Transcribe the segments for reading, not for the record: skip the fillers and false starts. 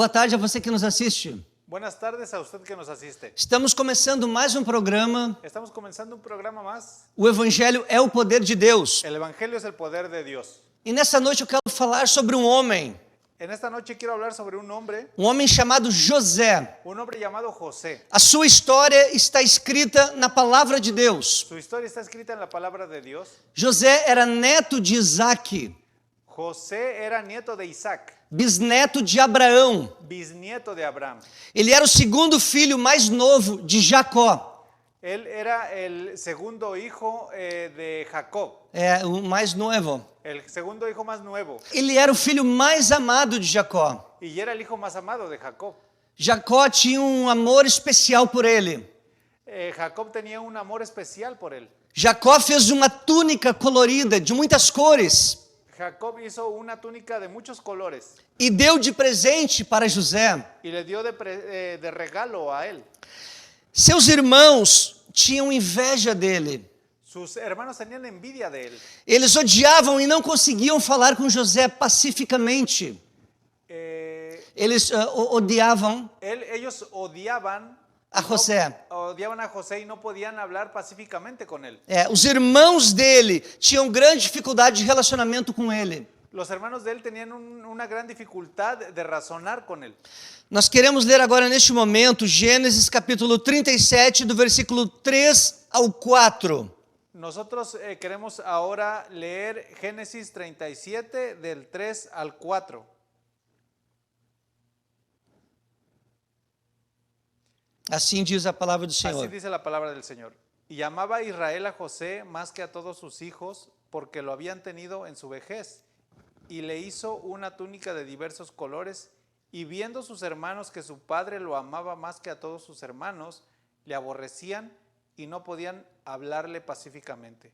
Boa tarde a você que nos assiste. Buenas tardes a usted que nos asiste. Estamos começando mais um programa. Estamos comenzando un programa más. O Evangelho é o poder de Deus. El Evangelio es el poder de Dios. E nessa noite eu quero falar sobre um homem. En esta noche quiero hablar sobre un hombre Chamado José. Un hombre llamado José. A sua história está escrita na palavra de Deus. Su historia está escrita en la palabra de Dios. José era neto de Isaac, José era nieto de Isaac, bisneto de Abraão. bisnieto de Abraham. Ele era o segundo filho mais novo de Jacó. Él era el segundo hijo de Jacob, É, o mais novo. el segundo hijo más nuevo, Ele era o filho mais amado de Jacó. y era el hijo más amado de Jacob. Jacó tinha um amor especial por ele. Jacob tenía un amor especial por él. Jacó fez uma túnica colorida de muitas cores Jacob hizo una túnica de muchos colores e deu de presente para José. y le dio de regalo a él. Seus irmãos tinham inveja dele. Sus hermanos tenían envidia de él. Eles odiavam e não conseguiam falar com José pacificamente. Eles odiavam Ellos odiaban a José. odiaban a José y no podían hablar pacíficamente con él. Os irmãos dele tinham grande dificuldade de relacionamento com ele. Los hermanos de él tenían una gran dificultad de razonar con él. Nós queremos ler agora neste momento Gênesis capítulo 37, do versículo 3 ao 4. Nosotros queremos ahora leer Génesis 37 del 3 al 4. Assim diz a palavra do Así Senhor. dice la palabra del Señor. Y amaba Israel a José más que a todos sus hijos, porque lo habían tenido en su vejez. Y le hizo una túnica de diversos colores, y viendo sus hermanos que su padre lo amaba más que a todos sus hermanos, le aborrecían y no podían hablarle pacíficamente.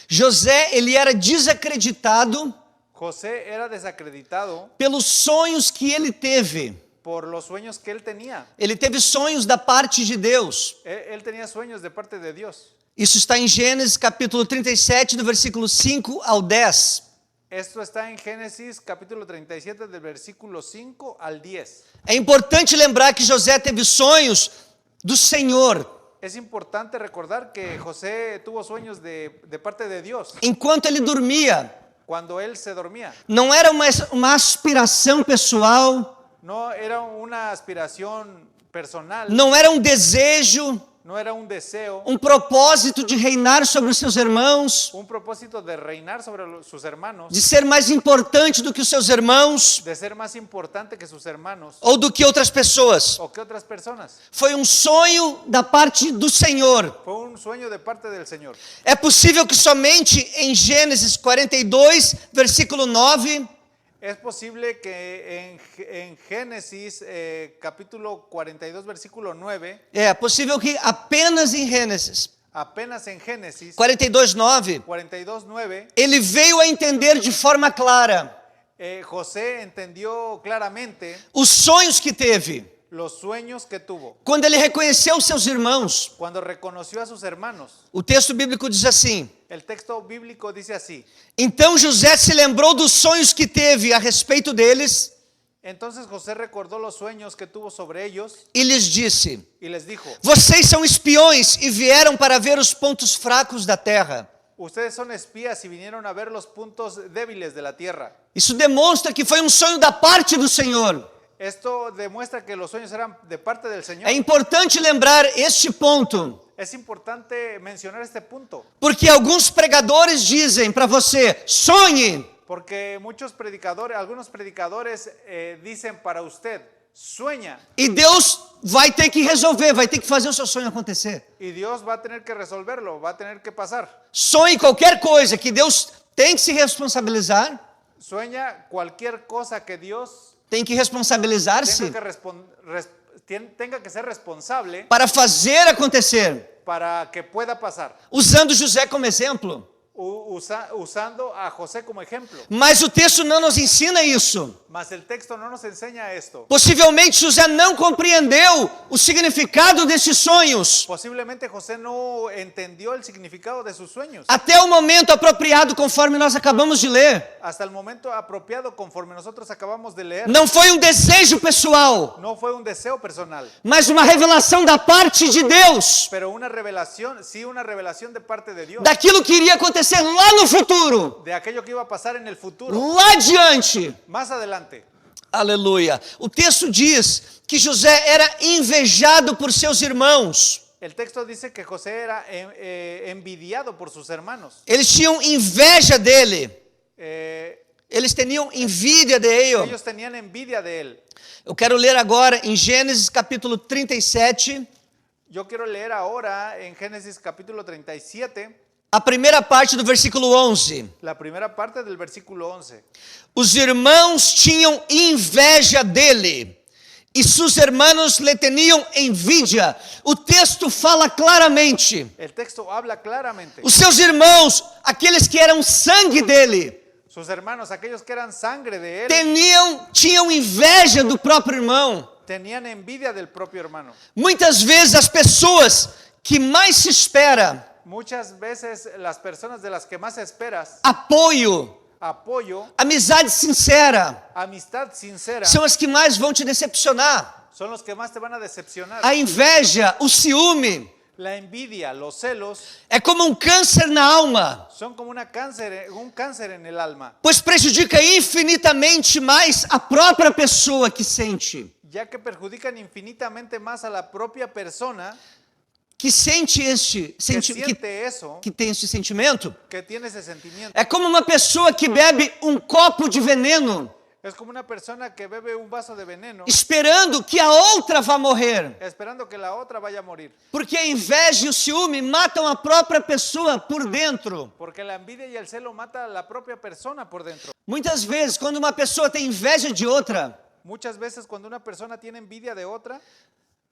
José, ele era desacreditado José era desacreditado pelos sonhos que ele teve. por los sueños que él tenía. Ele teve sonhos da parte de Deus. Él tenía sueños de parte de Dios. Isso está em Gênesis capítulo 37, do versículo 5 ao 10. Esto está en Génesis capítulo 37 del versículo 5 al 10. É importante lembrar que José teve sonhos do Senhor. Es importante recordar que José tuvo sueños de parte de Dios Enquanto ele dormia, cuando él se dormía. não era uma aspiração pessoal, No era una aspiración personal, não era um desejo, no era un deseo, um propósito de reinar sobre os seus irmãos, un propósito de reinar sobre sus hermanos, de ser mais importante do que os seus irmãos de ser más importante que sus hermanos ou do que outras pessoas. o que otras personas. Foi um sonho da parte do Senhor. Fue un sueño de parte del Señor. É possível que somente em Gênesis 42, versículo 9, Es posible que en Génesis capítulo 42 versículo 9, é possível que apenas em Gênesis apenas en Génesis 42, 9, 42, 9, ele veio a entender de forma clara José entendió claramente os sonhos que teve. los sueños que tuvo. Quando ele reconheceu seus irmãos, Cuando reconoció a sus hermanos, o texto bíblico diz assim: el texto bíblico dice así: então José se lembrou dos sonhos que teve a respeito deles entonces José recordó los sueños que tuvo sobre ellos e lhes disse: y les dijo: vocês são espiões e vieram para ver os pontos fracos da terra. ustedes son espías y vinieron a ver los puntos débiles de la tierra. Isso demonstra que foi um sonho da parte do Senhor. Esto demuestra que los sueños eran de parte del Señor. É importante lembrar este ponto, Es importante mencionar este punto, porque alguns pregadores dizem para você: sonhe. porque algunos predicadores dicen para usted, sueña, E Deus vai ter que resolver, vai ter que fazer o seu sonho acontecer. y Dios va a tener que resolverlo, va a tener que pasar. Sonhe qualquer coisa que Deus tem que se responsabilizar, Sueña cualquier cosa que Dios tem que responsabilizar-se tenga que ser responsable para fazer acontecer. para que pueda pasar. Usando José como exemplo, usando a José como ejemplo. Mas o texto não nos ensina isso. Mas el texto no nos enseña esto. Possivelmente José não compreendeu o significado desses sonhos Posiblemente José no entendió el significado de sus sueños até o momento apropriado, conforme nós acabamos de ler. hasta el momento apropiado, conforme nosotros acabamos de leer. Não foi um desejo pessoal, No fue un deseo personal, mas uma revelação da parte de Deus, pero una revelación, sí, una revelación de parte de Dios, daquilo que iria acontecer lá no futuro, de aquello que iba a pasar en el futuro, lá adiante. más adelante. Aleluia. O texto diz que José era invejado por seus irmãos. El texto dice que José era envidiado por sus hermanos. Eles tinham inveja dele. Eh, Eles tinham envidia de ele. ellos tenían envidia de él. Eu quero ler agora em Gênesis capítulo 37, Yo quiero leer ahora en Génesis capítulo 37, a primeira parte do versículo 11. la primera parte del versículo 11. Os irmãos tinham inveja dele e seus irmãos lhe tinham envidia. O texto fala claramente. El texto habla claramente. Os seus irmãos, aqueles que eram sangue dele, Sus hermanos, aquellos que eran sangre de él, tinham inveja do próprio irmão. tenían envidia del propio hermano. Muitas vezes as pessoas que mais se espera Muchas veces las personas de las que más esperas apoio, apoyo, amizade sincera, amistad sincera, são as que mais vão te decepcionar. son los que más te van a decepcionar. A inveja, o ciúme, La envidia, los celos, é como um câncer na alma, son como un cáncer en el alma, pois prejudica infinitamente mais a própria pessoa que sente. ya que perjudican infinitamente más a la propia persona Que sente que siente eso, que tem este sentimento. que tiene ese sentimiento. É como uma pessoa que bebe um copo de veneno, Es como una persona que bebe un vaso de veneno esperando que a outra vá morrer. esperando que la otra vaya a morir. Porque a inveja e o ciúme matam a própria pessoa por dentro. Porque la envidia y el celo mata a la propia persona por dentro. Muitas vezes, quando uma pessoa tem inveja de outra, Muchas veces cuando una persona tiene envidia de otra,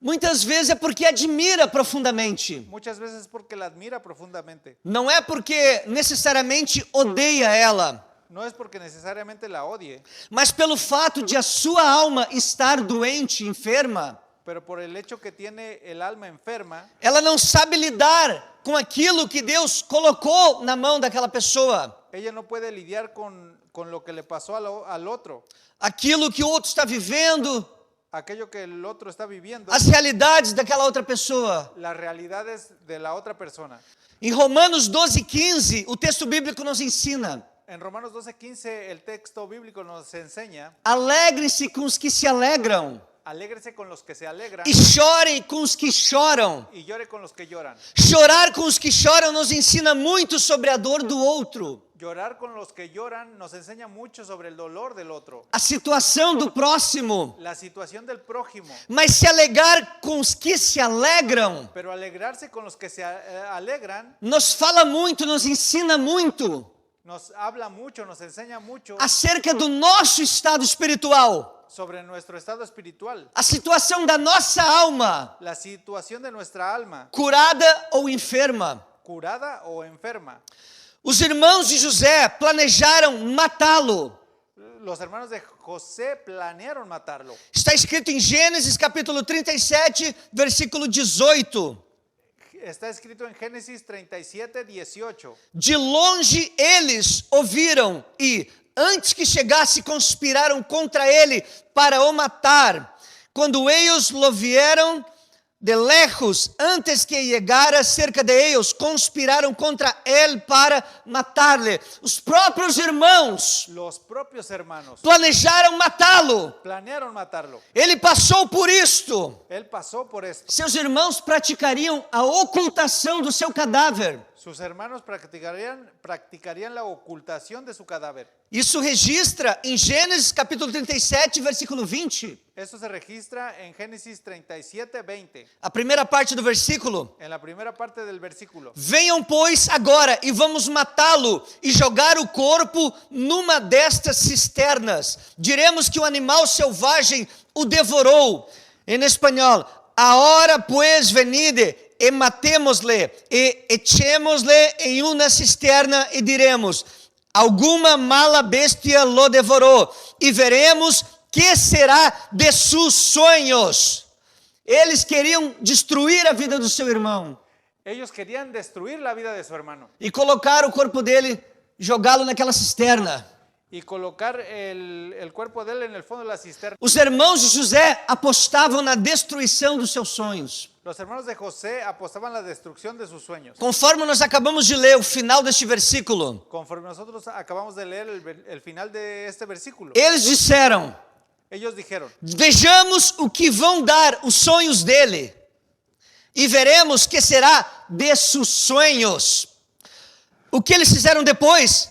muitas vezes é porque admira profundamente. muchas veces es porque la admira profundamente. Não é porque necessariamente odeia ela, No es porque necesariamente la odie, mas pelo fato de a sua alma estar doente, enferma, pero por el hecho que tiene el alma enferma, ela não sabe lidar com aquilo que Deus colocou na mão daquela pessoa, ella no puede lidiar con lo que le pasó al otro, aquilo que o outro está vivendo, aquello que el otro está viviendo, as realidades daquela outra pessoa. las realidades de la otra persona. Em Romanos 12:15, o texto bíblico nos ensina: En Romanos 12:15 el texto bíblico nos enseña: alegre-se com os que se alegram, alégrese con los que se alegran e chore com os que choram. y llore con los que lloran. Chorar com os que choram nos ensina muito sobre a dor do outro, Llorar con los que lloran nos enseña mucho sobre el dolor del otro, a situação do próximo. la situación del prójimo. Mas se alegrar com os que se alegram Pero alegrarse con los que se alegran nos fala muito, nos ensina muito nos habla mucho, nos enseña mucho acerca do nosso estado espiritual, sobre nuestro estado espiritual, a situação da nossa alma, la situación de nuestra alma, curada ou enferma. curada o enferma. Os irmãos de José planejaram matá-lo. Los hermanos de José planearon matarlo. Está escrito em Gênesis capítulo 37, versículo 18. Está escrito en Génesis 37:18. De longe eles ouviram e, antes que chegasse, conspiraram contra ele para o matar. Quando eles lo vieram de lejos, antes que chegara cerca de eles, conspiraram contra ele para matar-lhe. Os próprios irmãos Los propios hermanos planejaram matá-lo. planearon matarlo. Ele passou por isto. Él pasó por esto. Seus irmãos praticariam a ocultação do seu cadáver. Sus hermanos practicarían la ocultación de su cadáver. Isso registra em Gênesis capítulo 37, versículo 20. Esto se registra en Génesis 37:20, A primeira parte do versículo. en la primera parte del versículo. Venham, pois, agora e vamos matá-lo e jogar o corpo numa destas cisternas. Diremos que o animal selvagem o devorou. Em espanhol, Ahora pues venide, e matémosle, e echémosle en una cisterna, e diremos, alguma mala bestia lo devorou, e veremos que será de sus sonhos. Eles queriam destruir a vida do seu irmão Ellos querían destruir la vida de su hermano e colocar o corpo dele, jogá-lo naquela cisterna. y colocar el cuerpo de él en el fondo de la cisterna. Os irmãos de José apostavam na destruição dos seus sonhos. Los hermanos de José apostaban la destrucción de sus sueños. Conforme nós acabamos de ler o final deste versículo, Conforme nosotros acabamos de leer el final de este versículo, eles disseram, ellos dijeron, vejamos o que vão dar os sonhos dele e veremos que será de seus sonhos. O que eles fizeram depois?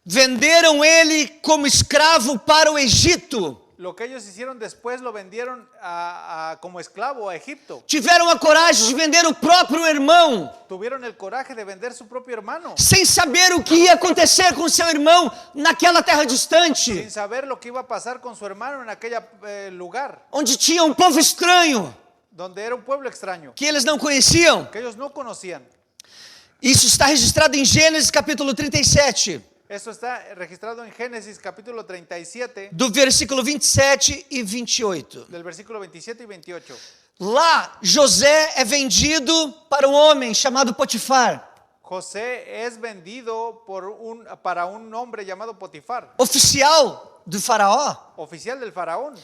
Venderam ele como escravo para o Egito. lo que ellos hicieron después lo vendieron como esclavo a Egipto. Tiveram a coragem de vender o próprio irmão, Tuvieron el coraje de vender su propio hermano, sem saber o que ia acontecer com seu irmão naquela terra distante, sin saber lo que iba a pasar con su hermano en aquel lugar, onde tinha um povo estranho donde era un pueblo extraño, que eles não conheciam. que ellos no conocían. Isso está registrado em Gênesis capítulo 37, Esto está registrado en Génesis capítulo 37, do versículo 27 e 28. del versículo 27 y 28. Lá, José é vendido para um homem chamado Potifar, José es vendido para un hombre llamado Potifar, oficial do faraó. oficial del faraón.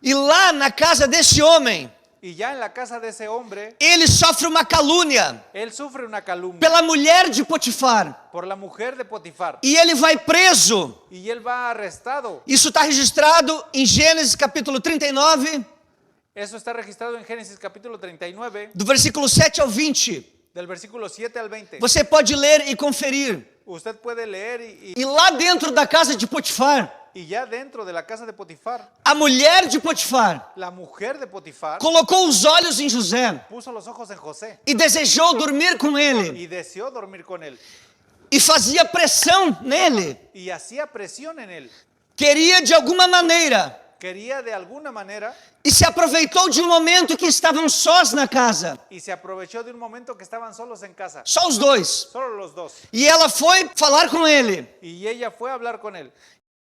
E lá na casa desse homem, Y ya en la casa de esse hombre, ele sofre uma calúnia él sufre una calumnia pela mulher de Potifar. por la mujer de Potifar. E ele vai preso. Y él va arrestado. Isso está registrado em Gênesis capítulo 39, Eso está registrado en Génesis capítulo 39, do versículo 7 ao 20. del versículo 7 al 20. Você pode ler e conferir. Usted puede leer E lá dentro da casa de Potifar, y ya dentro de la casa de Potifar, a mulher de Potifar la mujer de Potifar colocou os olhos em José puso los ojos en José e desejou dormir com ele. y deseó dormir con él. E fazia pressão nele. Y hacía presión en él. Queria de alguma maneira. Quería de alguna manera E se aproveitou de um momento que estavam sós na casa. y se aprovechó de un momento que estaban solos en casa. Só os dois. Solo los dos. E ela foi falar com ele. Y ella fue a hablar con él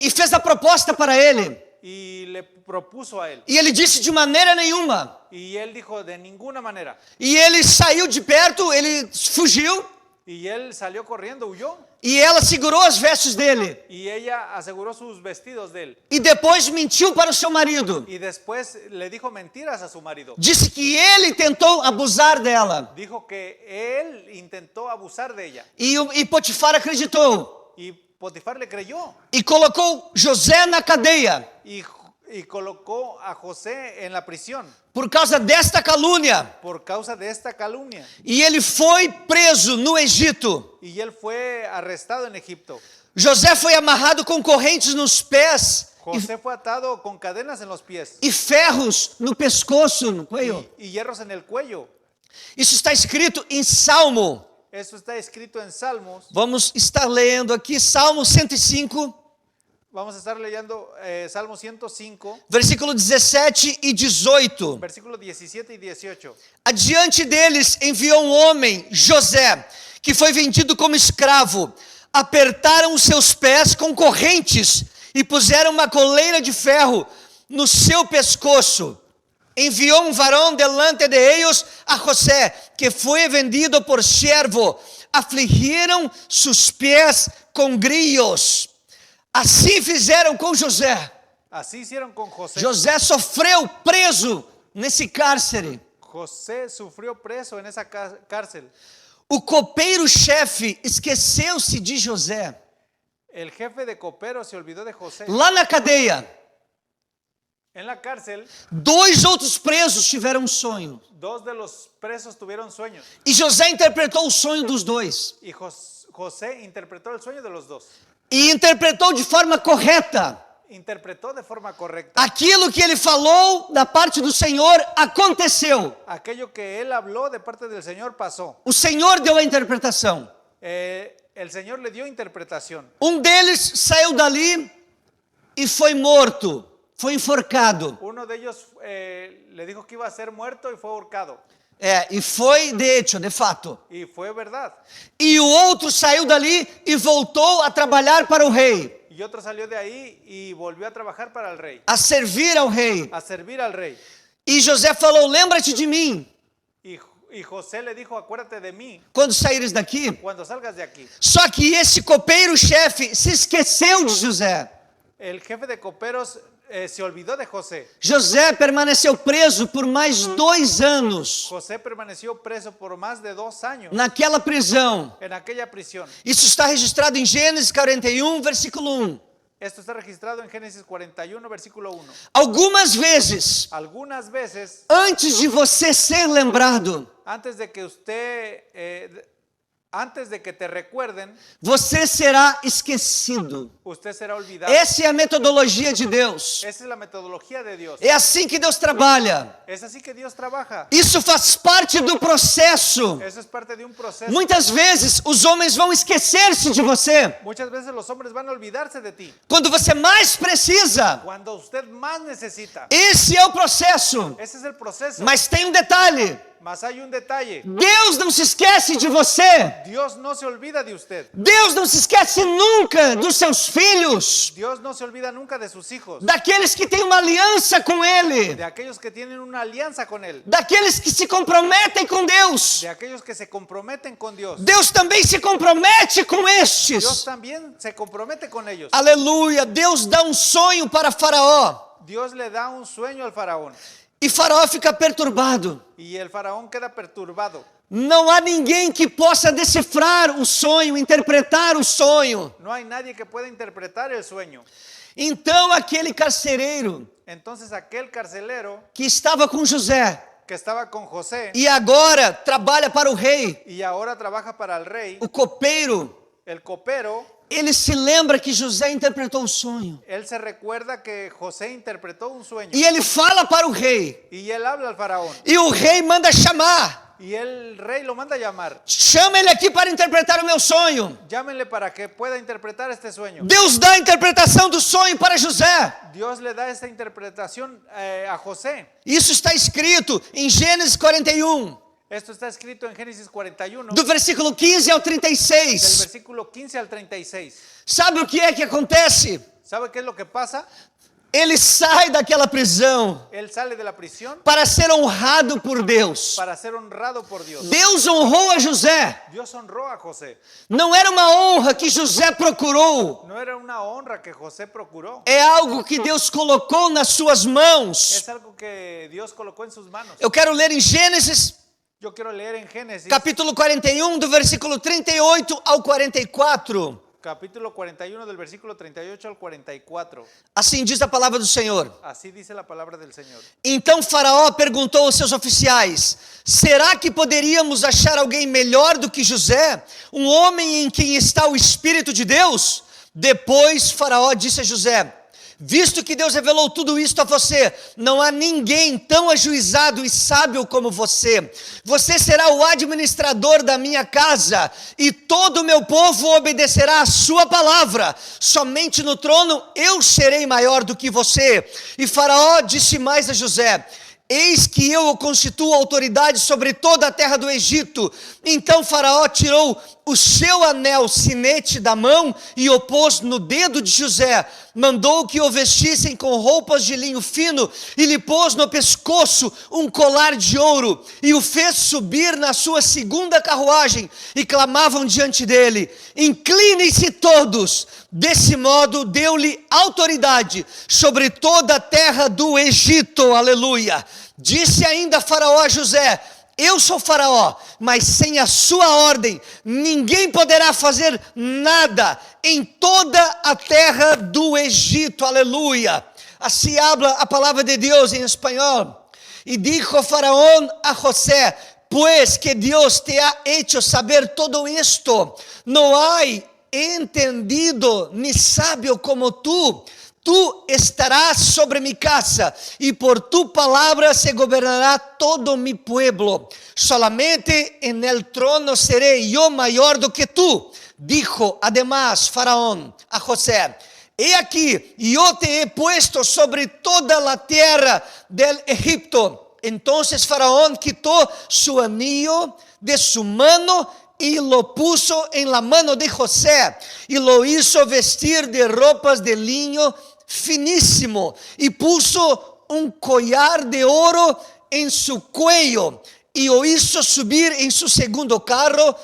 E fez a proposta para ele. y le propuso a él. E ele disse de maneira nenhuma. Y él dijo de ninguna manera. E ele saiu de perto, ele fugiu. Y él salió corriendo, huyó. E ela segurou as vestes dele. Y ella aseguró sus vestidos de él. E depois mentiu para o seu marido. Y después le dijo mentiras a su marido. Disse que ele tentou abusar dela. Dijo que él intentó abusar de ella. E Potifar acreditou. Y Potifar le creyó. E colocou José na cadeia. Y colocó a José en la prisión Por causa desta calúnia. por causa de esta calumnia. E ele foi preso no Egito. Y él fue arrestado en Egipto. José foi amarrado com correntes nos pés José fue atado con cadenas en los pies e ferros no pescoço, no cuello. y hierros en el cuello. Isso está escrito em Salmo. Eso está escrito en Salmos. Vamos estar lendo aqui Salmo 105, Vamos a estar leyendo Salmo 105, versículo 17 e 18. versículos 17 y 18. Adiante deles enviou um homem, José, que foi vendido como escravo. Apertaram os seus pés com correntes e puseram uma coleira de ferro no seu pescoço. Enviou um varão delante de ellos a José, que foi vendido por siervo. Afligiram sus pés com grillos. Assim fizeram com José. Así hicieron con José. José sofreu preso nesse cárcere. José sufrió preso en esa cárcel. O copeiro-chefe esqueceu-se de José. El jefe de copero se olvidó de José. Lá na cadeia, En la cárcel, 2 outros presos tiveram um sonho. 2 de los presos tuvieron sueños. E José interpretou o sonho dos 2. Y José interpretó el sueño de los 2. E interpretou de forma correta. Interpretó de forma correcta. Aquilo que ele falou da parte do Senhor aconteceu. Aquello que él habló de parte del Señor pasó. O Senhor deu a interpretação. El Señor le dio interpretación. Um deles saiu dali e foi morto. foi enforcado. Uno de ellos le dijo que iba a ser muerto y fue ahorcado. E foi de hecho, de fato. Y fue verdad. E o outro saiu dali e voltou a trabalhar para o rei, Y otro salió de ahí y volvió a trabajar para el rey, a servir ao rei. a servir al rey. E José falou: lembra-te de mim Y José le dijo, acuérdate de mí quando saíres daqui. cuando salgas de aquí. Só que esse copeiro-chefe se esqueceu de José. El jefe de coperos se olvidó de José. José permaneceu preso por mais 2 anos José permaneció preso por más de 2 años naquela prisão. en aquella prisión. Isso está registrado em Gênesis 41, versículo 1. Esto está registrado en Génesis 41, versículo 1. Algumas vezes, Algunas veces, antes de você ser lembrado, antes de que te recuerden, você será esquecido. usted será olvidado. Essa é a metodologia de Deus. Esa es la metodología de Dios. É assim que Deus trabalha. Es así que Dios trabaja. Isso faz parte do processo. Eso es parte de un proceso. Muitas vezes os homens vão esquecer-se de você Muchas veces los hombres van a olvidarse de ti quando você mais precisa. cuando usted más necesita. Esse é o processo. Ese es el proceso. Mas tem um detalhe: Mas hay un detalle. Deus não se esquece de você. Dios no se olvida de usted. Deus não se esquece nunca dos seus filhos, Dios no se olvida nunca de sus hijos, daqueles que têm uma aliança com Ele, de aquellos que tienen una alianza con Él, daqueles que se comprometem com Deus. de aquellos que se comprometen con Dios. Deus também se compromete com Dios estes. también se compromete con ellos. Aleluia. Deus dá um sonho para Faraó Dios le da un sueño al faraón e Faraó fica perturbado. y el faraón queda perturbado. Não há ninguém que possa decifrar o sonho, interpretar o sonho. No hay nadie que pueda interpretar el sueño. Então aquele carcereiro Entonces aquel carcelero que estava com José que estaba con José e agora trabalha para o rei, y ahora trabaja para el rey, o copeiro, el copero, ele se lembra que José interpretou o sonho. él se recuerda que José interpretó un sueño E ele fala para o rei. y él habla al faraón E o rei manda chamar. y el rey lo manda a llamar. Chama ele aqui para interpretar o meu sonho. Llámenle para que pueda interpretar este sueño. Deus dá a interpretação do sonho para José. Dios le da esta interpretación a José. Isso está escrito em Gênesis 41, Esto está escrito en Génesis 41, do versículo 15 ao del 36. versículo 15 al 36. Sabe o que é que acontece? ¿Sabe qué es lo que pasa? Ele sai daquela prisão Él sale de la prisión para ser honrado por Deus. para ser honrado por Dios. Deus honrou a José. Dios honró a José. Não era uma honra que José procurou. No era una honra que José procuró. É algo que Deus colocou nas suas mãos. Es algo que Dios colocó en sus manos. Eu quero ler em Gênesis, Yo quiero leer en Génesis, capítulo 41, do versículo 38 ao 44. capítulo 41, del versículo 38 al 44. Assim diz a palavra do Senhor. Así dice la palabra del Señor. Então Faraó perguntou aos seus oficiais: será que poderíamos achar alguém melhor do que José, um homem em quem está o Espírito de Deus? Depois Faraó disse a José: visto que Deus revelou tudo isto a você, não há ninguém tão ajuizado e sábio como você. Você será o administrador da minha casa, e todo o meu povo obedecerá a sua palavra. Somente no trono eu serei maior do que você. E Faraó disse mais a José: eis que eu o constituo autoridade sobre toda a terra do Egito. Então Faraó tirou o seu anel sinete da mão e o pôs no dedo de José. Mandou que o vestissem com roupas de linho fino e lhe pôs no pescoço um colar de ouro. E o fez subir na sua segunda carruagem e clamavam diante dele: inclinem-se todos. Desse modo deu-lhe autoridade sobre toda a terra do Egito. Aleluia. Disse ainda Faraó a José: eu sou Faraó, mas sem a sua ordem ninguém poderá fazer nada em toda a terra do Egito. Aleluia. Assim habla a palavra de Deus em espanhol. E dijo Faraón a José: pues que Dios te ha hecho saber todo esto, no hay entendido ni sabio como tú. Tú estarás sobre mi casa, y por tu palabra se gobernará todo mi pueblo. Solamente en el trono seré yo mayor do que tú. Dijo además Faraón a José: he aquí, yo te he puesto sobre toda la tierra del Egipto. Entonces Faraón quitó su anillo de su mano y lo puso en la mano de José y lo hizo vestir de ropas de lino finísimo y puso un collar de oro en su cuello y lo hizo subir en su segundo carro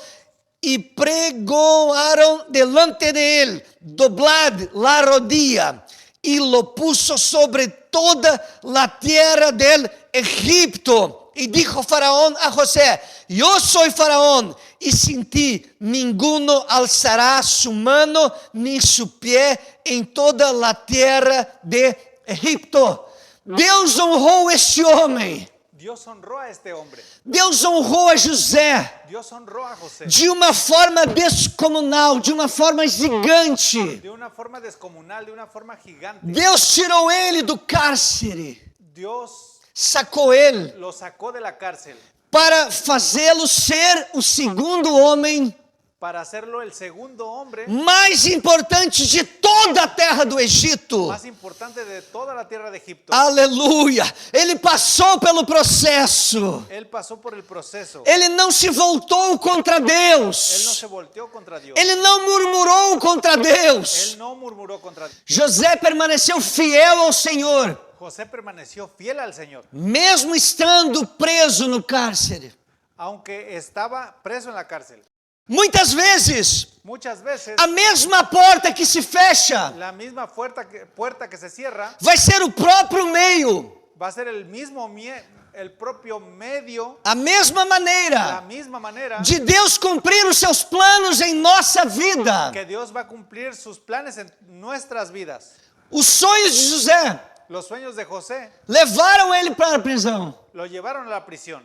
y pregoaron delante de él, doblad la rodilla, y lo puso sobre toda la tierra del Egipto. Y dijo Faraón a José, yo soy Faraón, y sin ti ninguno alzará su mano ni su pie en toda la tierra de Egipto. Deus honrou este homem. Dios honró a este hombre. Deus honrou a José Dios honró a José de uma forma descomunal, de uma forma gigante. de una forma descomunal, de una forma gigante. Deus tirou ele do cárcere, Dios sacou ele lo sacó de la cárcel para fazê-lo ser o segundo homem para hacerlo el segundo hombre mais importante de toda a terra do Egito. más importante de toda la tierra de Egipto. Aleluia! Ele passou pelo processo. Él pasó por el proceso. Ele não se voltou contra Él no Deus. se volteó contra Dios. Ele não murmurou contra Deus. Él no murmuró contra Dios. José permaneceu fiel ao Senhor, José permaneció fiel al Señor, mesmo estando preso no cárcere. aunque estaba preso en la cárcel. Muitas vezes, Muchas veces a mesma porta que se fecha la misma puerta que se cierra vai ser o próprio meio, va a ser el propio medio, a mesma la maneira misma manera de Deus cumprir os seus planos em nossa vida. que Dios va a cumplir sus planes en nuestras vidas. Os sonhos de José Los sueños de José levaram ele para a prisão, lo llevaron a la prisión,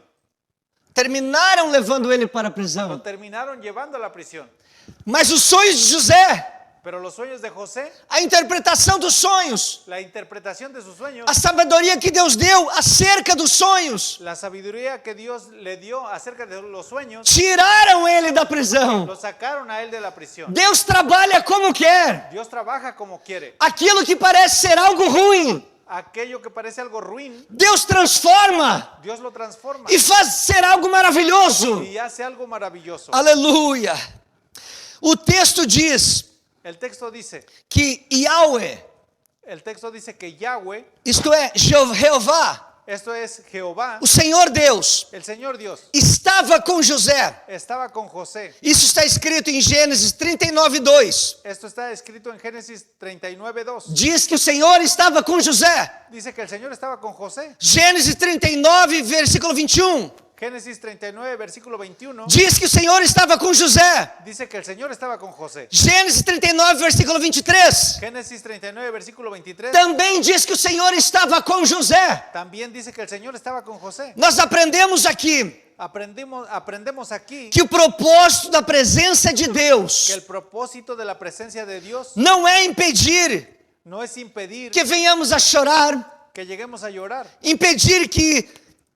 terminaram levando ele para a lo prisão. terminaron llevando a la prisión. Mas os sonhos de José, Pero los sueños de José, a interpretação dos sonhos, la interpretación de sus sueños, a sabedoria que Deus deu acerca dos sonhos, la sabiduría que Dios le dio acerca de los sueños, tiraram ele da prisão. lo sacaron a él de la prisión. Deus trabalha como quer. Dios trabaja como quiere. Aquilo que parece ser algo ruim, Aquello que parece algo ruin, Deus transforma Dios lo transforma e faz ser algo maravilhoso. y hace algo maravilloso. Aleluia. O texto diz El texto dice que Yahweh, que Yahweh, isto é, Jeová, esto es Jehová, o Senhor Deus, el Señor Dios, estava com José. estaba con José. Isso está escrito em Gênesis 39:2. Esto está escrito en Génesis 39:2. Diz que o Senhor estava com José. Dice que el Señor estaba con José. Gênesis 39, versículo 21. Génesis 39, versículo 21. Diz que o Senhor estava com José. Dice que el Señor estaba con José. Gênesis 39, versículo 23. Génesis 39, versículo 23. Também diz que o Senhor estava com José. También dice que el Señor estaba con José. Nós aprendemos aqui Aprendemos aquí que o propósito da presença de Deus que el propósito de la presencia de Dios não é impedir no es impedir que venhamos a chorar, que lleguemos a llorar, impedir que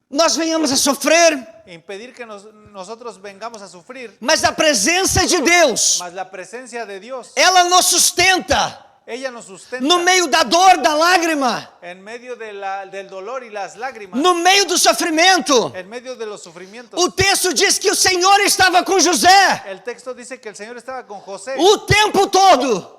nós venhamos a sofrer, impedir que nosotros vengamos a sufrir, mas a presença de Deus, mas la presencia de Dios, ela nos sustenta ella nos sustenta no meio da dor, da lágrima, en medio del dolor y las lágrimas, no meio do sofrimento. en medio de los sufrimientos. O texto diz que o Senhor estava com José El texto dice que el Señor estaba con José o tempo todo,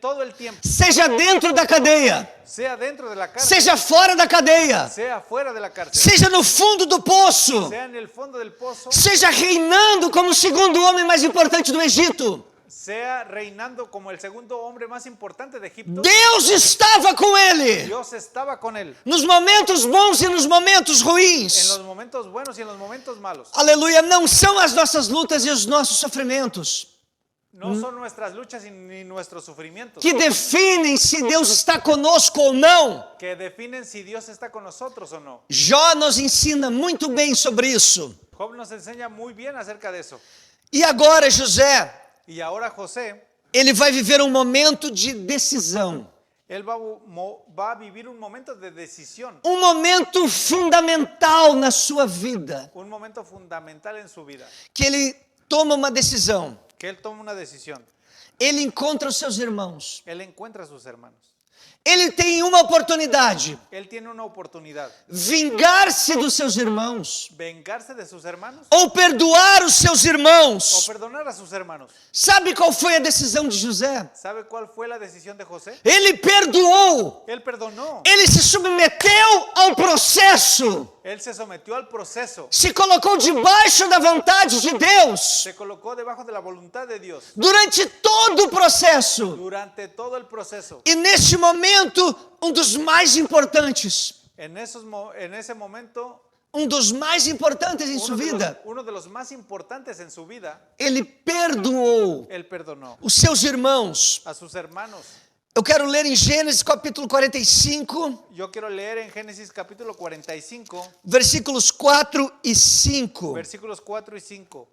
todo el tiempo, seja dentro da cadeia, sea dentro de la cárcel, seja fora da cadeia, sea fuera de la cárcel, seja no fundo do poço, sea en el fondo del pozo, seja reinando como o segundo homem mais importante do Egito. sea reinando como el segundo hombre más importante de Egipto. Deus estava com ele Dios estaba con él nos momentos bons e nos momentos en ruins. los momentos buenos y en los momentos malos. Aleluia, não são as nossas lutas e os nossos sofrimentos No son nuestras luchas ni nuestros sufrimientos que definem se Deus está conosco ou não. que definen si Dios está con nosotros o no. Jó nos ensina muito bem sobre isso. Job nos enseña muy bien acerca de eso. E agora José, Y ahora José, ele vai viver um momento de decisão. él va a vivir un momento de decisión, Um momento fundamental na sua vida. un momento fundamental en su vida, Que ele toma uma decisão. que él toma una decisión. ele encontra os seus irmãos. él encuentra a sus hermanos. Ele tem uma oportunidade: Él tiene una oportunidad. vingar-se dos seus irmãos, Vengarse de sus hermanos ou perdoar os seus o irmãos. perdonar a sus hermanos. Sabe qual foi a decisão de José? ¿Sabe cuál fue la decisión de José? Ele perdoou, Él perdonó. ele se submeteu ao processo, Él se sometió al proceso. se colocou debaixo da vontade de Deus Se colocó debajo de la voluntad de Dios durante todo o processo. durante todo el proceso. E neste momento, um dos mais importantes, En ese momento, um dos mais importantes em sua vida, uno de los más importantes en su vida, ele perdoou él perdonó os seus irmãos. a sus hermanos. Eu quero ler em Gênesis capítulo 45, Yo quiero leer en Génesis capítulo 45, versículos 4 e 5. versículos 4 y 5.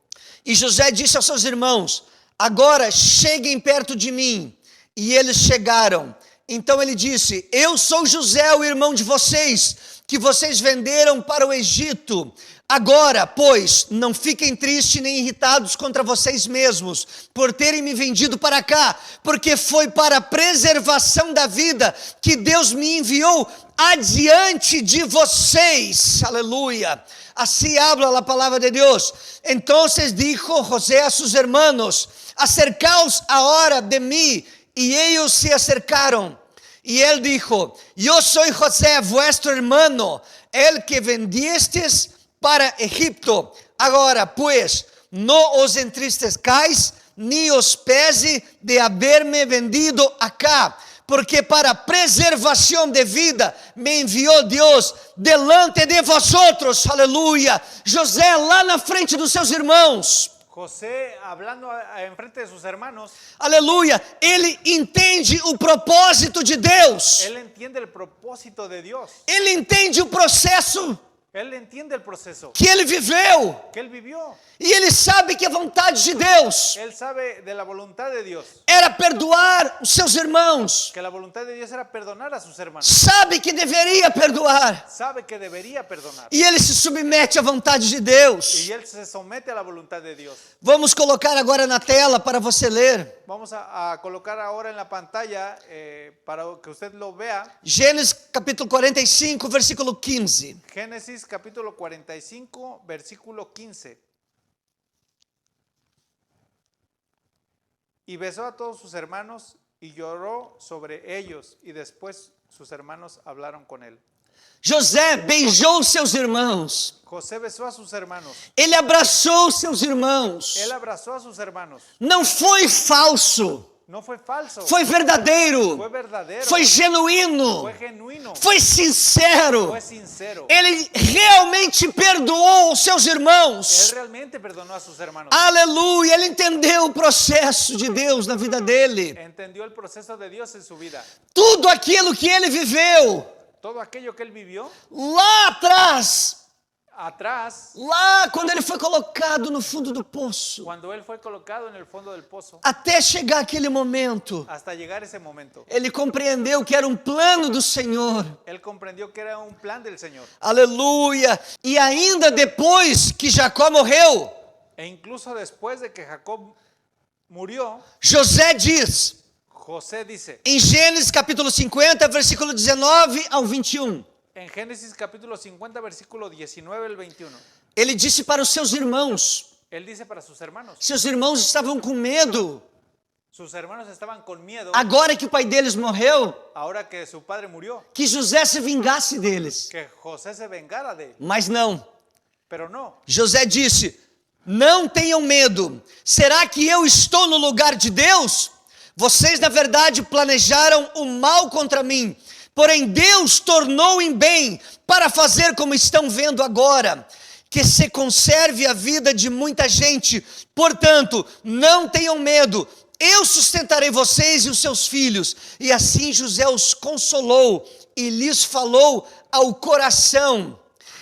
E José disse aos seus irmãos: agora cheguem perto de mim. E eles chegaram. Então ele disse: eu sou José, o irmão de vocês, que vocês venderam para o Egito. Agora, pois, não fiquem tristes nem irritados contra vocês mesmos, por terem me vendido para cá, porque foi para a preservação da vida que Deus me enviou adiante de vocês. Aleluia. Así habla a palavra de Deus. Entonces dijo José a sus hermanos: acercaos ahora de mí. Y ellos se acercaron. Y él dijo: yo soy José, vuestro hermano, el que vendisteis para Egipto. Agora, pues, no os entristezcáis, ni os pese de haberme vendido acá, porque para preservación de vida me envió Dios delante de vosotros. Aleluia. José lá na frente dos seus irmãos. José, hablando enfrente de sus hermanos, Aleluia, ele entende o propósito de Deus. él entiende el propósito de Dios. Ele entende o processo Él entiende el proceso que ele viveu. que él vivió. E ele sabe que a vontade de Deus Él sabe de la voluntad de Dios, era perdoar os seus irmãos. que la voluntad de Dios era perdonar a sus hermanos. Sabe que deveria perdoar. Sabe que debería perdonar. E ele se submete à vontade de Deus. Y él se somete a la voluntad de Dios. Vamos colocar agora na tela para você ler. Vamos a colocar ahora en la pantalla para que usted lo vea. Gênesis capítulo 45, versículo 15. Génesis capítulo 45, versículo 15. Y besó a todos sus hermanos y lloró sobre ellos, y después sus hermanos hablaron con él. José beijou seus irmãos. José besó a sus hermanos. Ele abraçou seus irmãos. Él abrazó a sus hermanos. Não foi falso. No fue falso. Foi verdadeiro. Fue verdadero. Foi genuíno. Fue genuino. Foi sincero. Fue sincero. Ele realmente perdoou os seus Él irmãos. realmente perdonó a sus hermanos. Aleluia. Ele entendeu o processo de Deus na vida dele. Entendió el proceso de Dios en su vida. Tudo aquilo que ele viveu Todo aquello que él vivió lá atrás. atrás, Lá quando ele foi colocado no fundo do poço. cuando él fue colocado en el fondo del pozo, Até chegar aquele momento. hasta llegar ese momento, Ele compreendeu que era um plano do Senhor. él comprendió que era un plan del Señor. Aleluia. E ainda depois que Jacó morreu, E incluso después de que Jacob murió, José diz, José dice, em Gênesis capítulo 50, versículo 19 ao 21. en Génesis capítulo 50, versículo 19 al 21, Ele disse para os seus irmãos. él dice para sus hermanos Estavam com medo. sus hermanos estaban con miedo, Agora que o pai deles morreu, ahora que su padre murió, que José se vingasse deles. que José se vengara de él, Mas não. pero no. José disse: não tenham medo. Será que eu estou no lugar de Deus? Vocês, na verdade, planejaram o mal contra mim. Porém, Deus tornou em bem para fazer como estão vendo agora, que se conserve a vida de muita gente. Portanto, não tenham medo. Eu sustentarei vocês e os seus filhos. E assim José os consolou e lhes falou ao coração.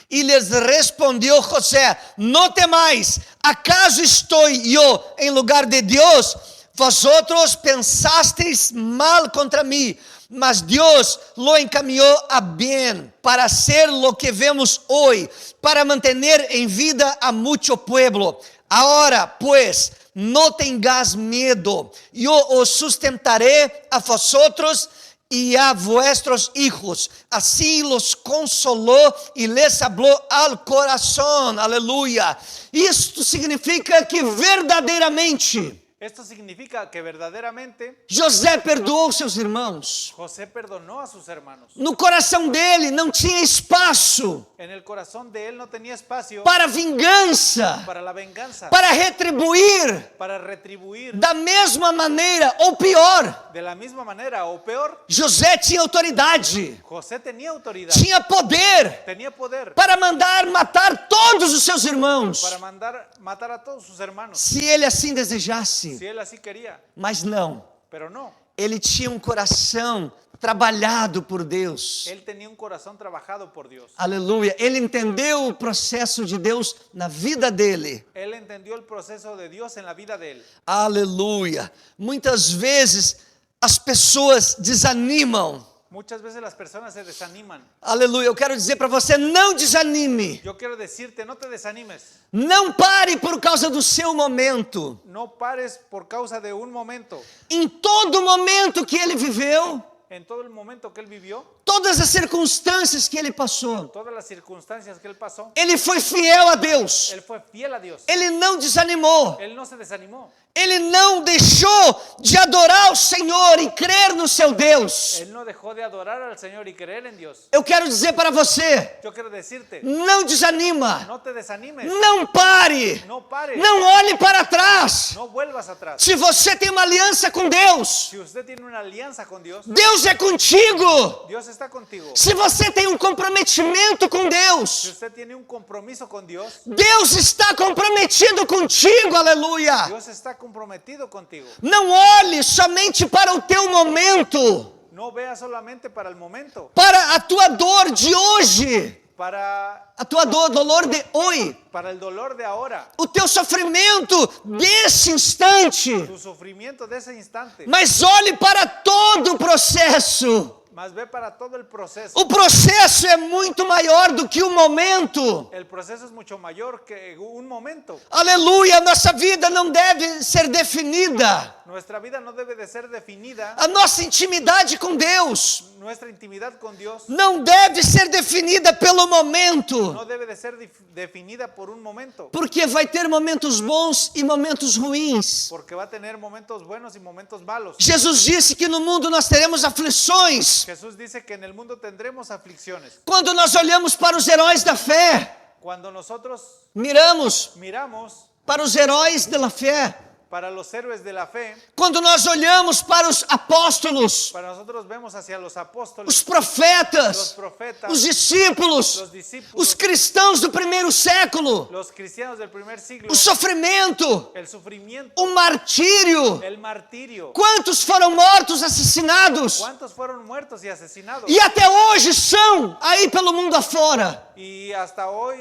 E lhes respondeu José: não temais, acaso estou eu em lugar de Deus? Vosotros pensasteis mal contra mim, mas Deus lo encaminhou a bem, para ser lo que vemos hoje, para mantener em vida a mucho pueblo. Ahora, pues, no tengas miedo, yo os sustentaré a vosotros y a vuestros hijos. Así los consoló y les habló al corazón. Aleluia. Isto significa que verdadeiramente Esto significa que verdaderamente José perdoou seus irmãos. José perdonó a sus hermanos. No coração dele não tinha espaço En el corazón de él no tenía espacio para vingança, para la venganza, para retribuir para retribuir da mesma maneira ou pior. de la misma manera o peor. José tinha autoridade, José tenía autoridad, tinha poder tenía poder para mandar matar todos os seus irmãos, para mandar matar a todos sus hermanos, se ele assim desejasse. si él así quería, Mas não, pero no. ele tinha um coração trabalhado por Deus. Él tenía un corazón trabajado por Dios. Aleluia. Ele entendeu o processo de Deus na vida dele. Él entendió el proceso de Dios en la vida de él. Aleluia. Muitas vezes as pessoas desanimam. Muchas veces las personas se desaniman. Aleluia. Eu quero dizer para você, não desanime. Yo quiero decirte, no te desanimes. Não pare por causa do seu momento. No pares por causa de un momento. Em todo momento que ele viveu, En todo el momento que él vivió, todas as circunstâncias que ele passou, todas las circunstancias que él pasó, ele foi fiel a Deus. él fue fiel a Dios. Ele não desanimou. Él no se desanimó. Ele não deixou de adorar o Senhor e crer no seu Deus. Él no dejó de adorar al Señor y creer en Dios. Eu quero dizer para você, Yo quiero decirte, não desanima, no te desanimes, não pare, no pares, não olhe para trás. no vuelvas atrás. Se você tem uma aliança com Deus, Si usted tiene una alianza con Dios, Deus é contigo. Dios está contigo. Se você tem um comprometimento com Si Deus, usted tiene un compromiso con Dios, Deus está comprometido contigo, aleluia. Dios está comprometido contigo. Não olhe somente para o teu momento, No veas solamente para el momento, para a tua dor de hoje, para a tua dor, dolor de hoje, el dolor de ahora, o teu sofrimento desse instante, tu sufrimiento de ese instante, mas olhe para todo o processo. mas ve para todo el proceso. O processo é muito maior do que o momento. El proceso es mucho mayor que un momento. Aleluia, nossa vida não deve ser definida. Nuestra vida no debe de ser definida, A nossa intimidade com Deus nuestra intimidad con Dios não deve ser definida pelo momento, no debe de ser definida por un momento, porque vai ter momentos bons e momentos ruins. porque va a tener momentos buenos y momentos malos. Jesus disse que no mundo nós teremos aflições. Jesús dice que en el mundo tendremos aflicciones. Quando nós olhamos para os heróis da fé, Cuando nosotros miramos miramos para os heróis da fé. para los héroes de la fe, Quando nós olhamos para os apóstolos, para nosotros vemos hacia los os apóstoles, los profetas, profetas, os discípulos, los discípulos, os cristãos do primeiro século, los cristianos del primer siglo, o sofrimento, el sufrimiento, o martírio. el martirio. Quantos foram mortos, assassinados? ¿Cuántos fueron muertos y asesinados? E até hoje são aí pelo mundo afora. Y hasta hoy,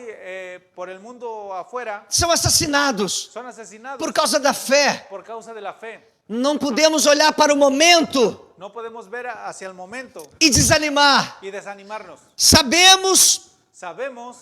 por el mundo afuera, São assassinados son asesinados por causa da fé. por causa de la fe. Não podemos olhar para o momento No podemos ver hacia el momento e desanimar. y desanimarnos. Sabemos,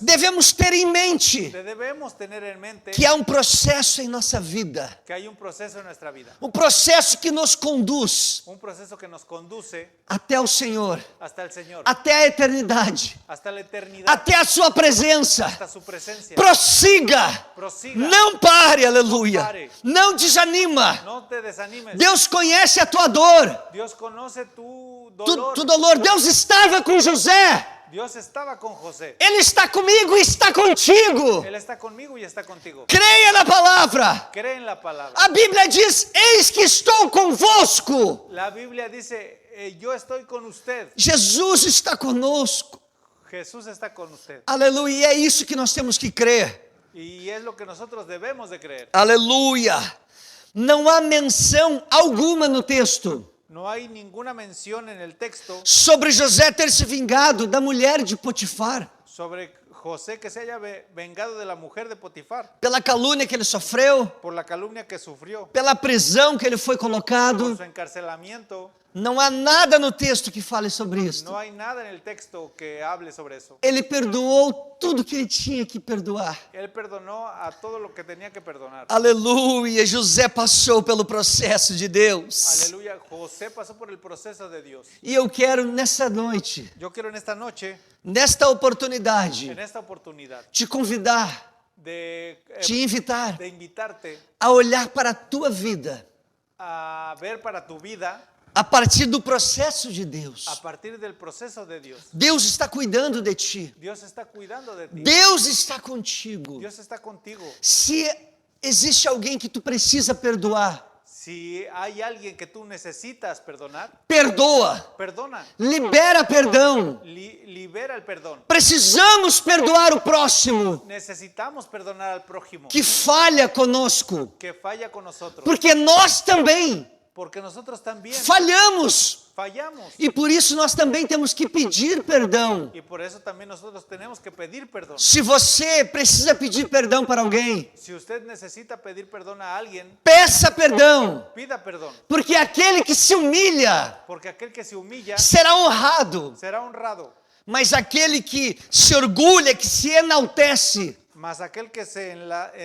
Devemos ter em mente debemos tener en mente que há um processo em nossa vida. que hay un proceso en nuestra vida, Um processo que nos conduz un proceso que nos conduce até o Senhor, hasta el Señor, até a eternidade, hasta la eternidad, até a sua presença. hasta su presencia. Prossiga, Prosiga, não pare, aleluia. Não pare. Não desanima. no te desanimes. Deus conhece a tua dor, Dios conoce tu dolor. tu dolor. Deus estava com José. Dios estaba con José. Ele está comigo e está contigo. Él está conmigo y está contigo. Creia na palavra. Cree en la palabra. A Bíblia diz: Eis que estou convosco. La Biblia dice, yo estoy con usted. Jesus está conosco. Jesús está con usted. Aleluia. E é isso que nós temos que crer. Y es lo que nosotros debemos de creer. Aleluia. Não há menção alguma no texto No hay ninguna mención en el texto sobre José ter se vingado da mulher de Potifar, sobre José que se haya vengado de la mujer de Potifar pela calúnia que ele sofreu, por la calumnia que sufrió, pela prisão que ele foi por colocado. su encarcelamiento. Não há nada no texto que fale sobre isso. No hay nada en el texto que hable sobre eso. Ele perdoou tudo que ele tinha que perdoar. Él perdonó a todo lo que tenía que perdonar. Aleluia, José passou pelo processo de Deus. Aleluya, José pasó por el proceso de Dios. E eu quero nessa noite, Yo quiero en esta noche, nesta oportunidade, en esta oportunidad, te convidar, te invitar de invitarte a olhar para a tua vida a ver para tu vida a partir do processo de Deus. a partir del proceso de Dios. Deus está cuidando de ti. Dios está cuidando de ti. Deus está contigo. Dios está contigo. Se existe alguém que tu precisa perdoar, Si hay alguien que tú necesitas perdonar, perdoa. perdona. Libera perdão. Libera el perdón. Precisamos perdoar o próximo Necesitamos perdonar al prójimo que falha conosco, que falla con nosotros. porque nós também Porque nosotros también falhamos. fallamos. E por isso nós também temos que pedir perdão. Y por eso también nosotros tenemos que pedir perdón. Se você precisa pedir perdão para alguém, Si usted necesita pedir perdón a alguien, peça perdão, pida perdón. porque aquele que se humilha Porque aquel que se humilla será honrado, será honrado. mas aquele que se orgulha, que se enaltece, Mas aquel que se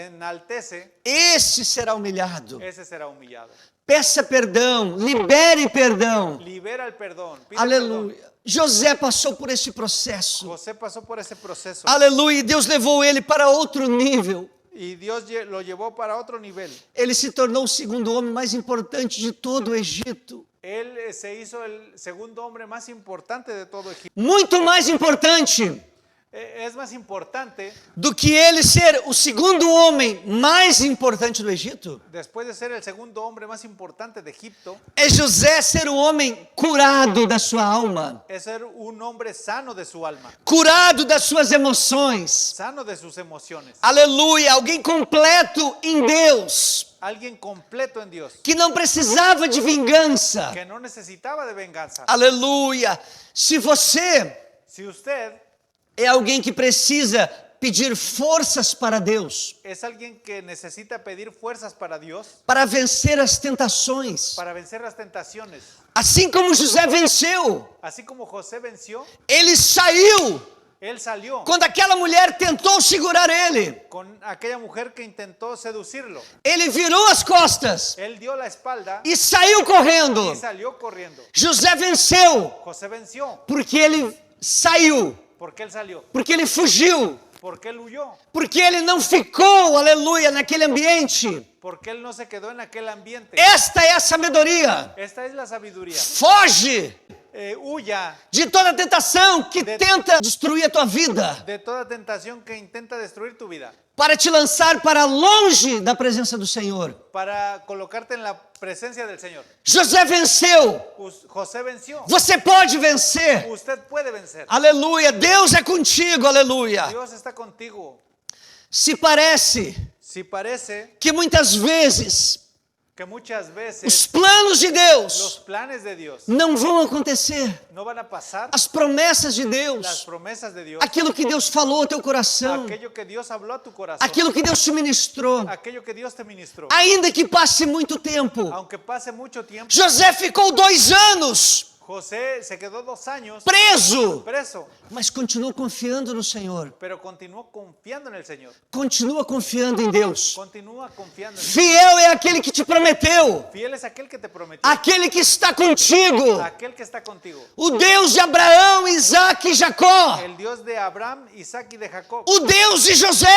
enaltece, esse será humilhado. ese será humillado. Peça perdão, libere perdão. Libera el perdón. Pide Aleluia. José passou por esse processo. perdón. José pasó por ese proceso. Aleluia. E Deus levou ele para outro nível. Y Dios lo llevó para otro nivel. Ele se tornou o segundo homem mais importante de todo o Egito. Él se hizo el segundo hombre más importante de todo Egipto. Muito mais importante Es más importante, do que ele ser o segundo homem mais importante do Egito, después de ser el segundo hombre más importante de Egipto, é José ser o homem curado da sua alma, es ser un hombre sano de su alma, curado das suas emoções. sano de sus emociones. Aleluia. Alguém completo em Deus, Alguien completo en Dios, que não precisava de vingança. que no necesitaba de venganza. Aleluia. Se você Si usted é alguém que precisa pedir forças para Deus, es alguien que necesita pedir fuerzas para Dios, para vencer as tentações, para vencer las tentaciones, assim como José venceu, así como José venció, ele saiu él salió quando aquela mulher tentou segurar ele. con aquella mujer que intentó seducirlo. Ele virou as costas Él dio la espalda e saiu correndo. y salió corriendo. José venceu José venció porque ele saiu, porque él salió, porque ele fugiu, porque él huyó, porque ele não ficou, aleluia, naquele ambiente. porque él no se quedó en aquel ambiente. Esta é a sabedoria. Esta es la sabiduría. Foge Huya de toda tentação que tenta destruir a tua vida, de toda tentación que intenta destruir tu vida, para te lançar para longe da presença do Senhor. para colocarte en la presencia del Señor. José venceu. José venció. Você pode vencer. Usted puede vencer. Aleluia. Deus é contigo. Aleluia. Dios está contigo. Se parece Si parece que muitas vezes que muchas os veces planos de los Deus planes de Dios não vão acontecer, no van a pasar, as promessas de las Deus, promesas de Dios, aquilo que Deus falou ao teu coração, aquello que Dios habló a tu corazón, aquilo que Deus te ministrou, aquello que Dios te ministró, ainda que passe muito tempo. aunque pase mucho tiempo. José ficou 2 anos José se quedó 2 años preso, preso, mas continuou confiando no Senhor, pero continuó confiando en el Señor. continua confiando em Deus. Continúa confiando en Él. Fiel é aquele que te prometeu, Fiel es aquel que te prometió, aquele que está contigo, aquel que está contigo. o Deus de Abraão, Isaac e Jacó, El Dios de Abraham, Isaac y de Jacob. o Deus de José,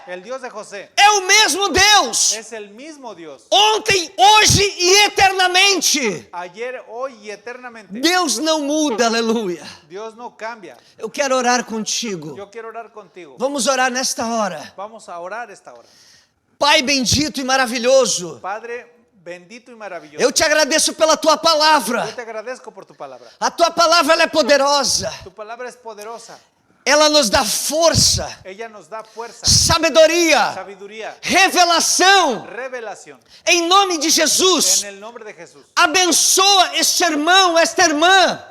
El Dios de José é o mesmo Deus, es el mismo Dios. ontem, hoje e eternamente. Ayer, hoy y eternamente. Deus não muda, aleluia. Dios no cambia. Eu quero orar contigo. Yo quiero orar contigo. Vamos orar nesta hora. Vamos a orar esta hora. Pai bendito e maravilhoso, Padre bendito y maravilloso. eu te agradeço pela tua palavra. Yo te agradezco por tu palabra. A tua palavra ela é poderosa. Tu palabra es poderosa. Ela nos dá força, Ella nos da fuerza, sabedoria, sabiduría, revelação. revelación. Em nome de Jesus, En el nombre de Jesús. abençoa este irmão, esta irmã.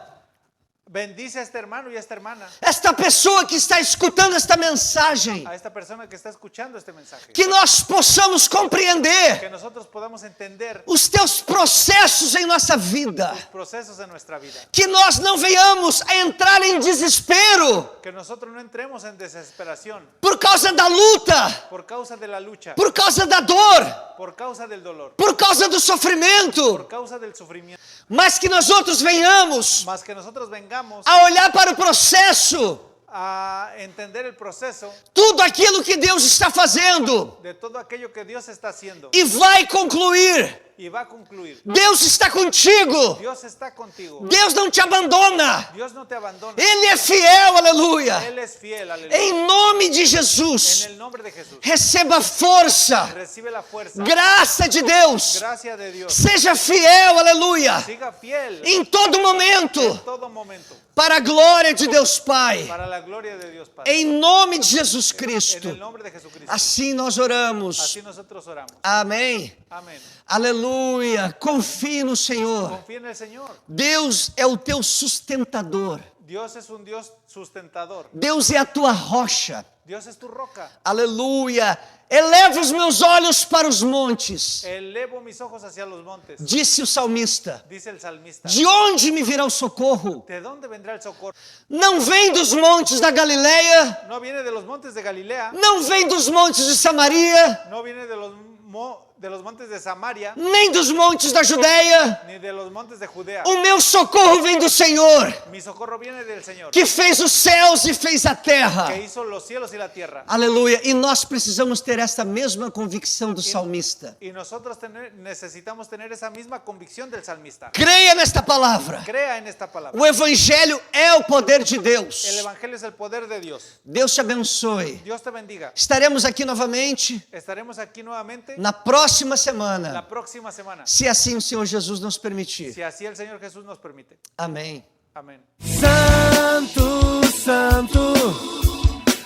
bendice a este hermano y a esta hermana, esta pessoa que está escutando esta mensagem, a esta persona que está escuchando este mensaje. que nós possamos compreender Que nosotros podamos entender os teus processos em nossa vida, los procesos en nuestra vida. que nós não venhamos a entrar em desespero Que nosotros no entremos en desesperación por causa da luta, por causa de la lucha, por causa da dor, por causa del dolor, por causa do sofrimento, por causa del sufrimiento. mas que nós outros venhamos Más que nosotros vengamos a olhar para o processo, a entender el proceso tudo aquilo que Deus está fazendo de todo aquello que Dios está haciendo e vai concluir. y va a concluir. Deus está contigo. Dios está contigo. Deus não te abandona. Dios no te abandona. Ele é fiel, aleluia. Él es fiel, aleluya. Em nome de En Jesus, el nombre de Jesús. receba força, Recibe la fuerza, graça de Deus. gracia de Dios. Seja fiel, aleluia, Siga fiel em todo momento, en todo momento para a glória de Deus Pai. para la gloria de Dios Padre. Em nome de Jesus En Cristo. el nombre de Jesucristo. Assim nós oramos. Así nosotros oramos. Amém. Amén. Aleluia. Confie no Senhor. Confía en el Señor. Deus é o teu sustentador. Dios es un Dios sustentador. Deus é a tua rocha. Dios es tu roca. Aleluia. Eleva os meus olhos para os montes, Elevo mis ojos hacia los montes, disse o salmista. dice el salmista. De onde me virá o socorro? ¿De dónde vendrá el socorro? Não vem dos montes da Galileia, No viene de los montes de Galilea, não vem dos montes de Samaria, no viene de los montes de Samaria, nem dos montes da Judéia. ni de los montes de Judea. O meu socorro vem do Senhor, Mi socorro viene del Señor, que fez os céus e fez a terra. que hizo los cielos y la tierra. Aleluia. E nós precisamos ter esta mesma convicção do salmista. Y nosotros necesitamos tener esa misma convicción del salmista. Creia nesta palavra. Crea en esta palabra. O Evangelho é o poder de Deus. El Evangelio es el poder de Dios. Deus te abençoe. Dios te bendiga. Estaremos aqui novamente Estaremos aquí nuevamente na próxima la semana, próxima semana, se assim o Senhor Jesus nos permitir. si así el Señor Jesús nos permite. Amém. Amén. Santo, santo,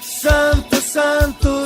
santo, santo.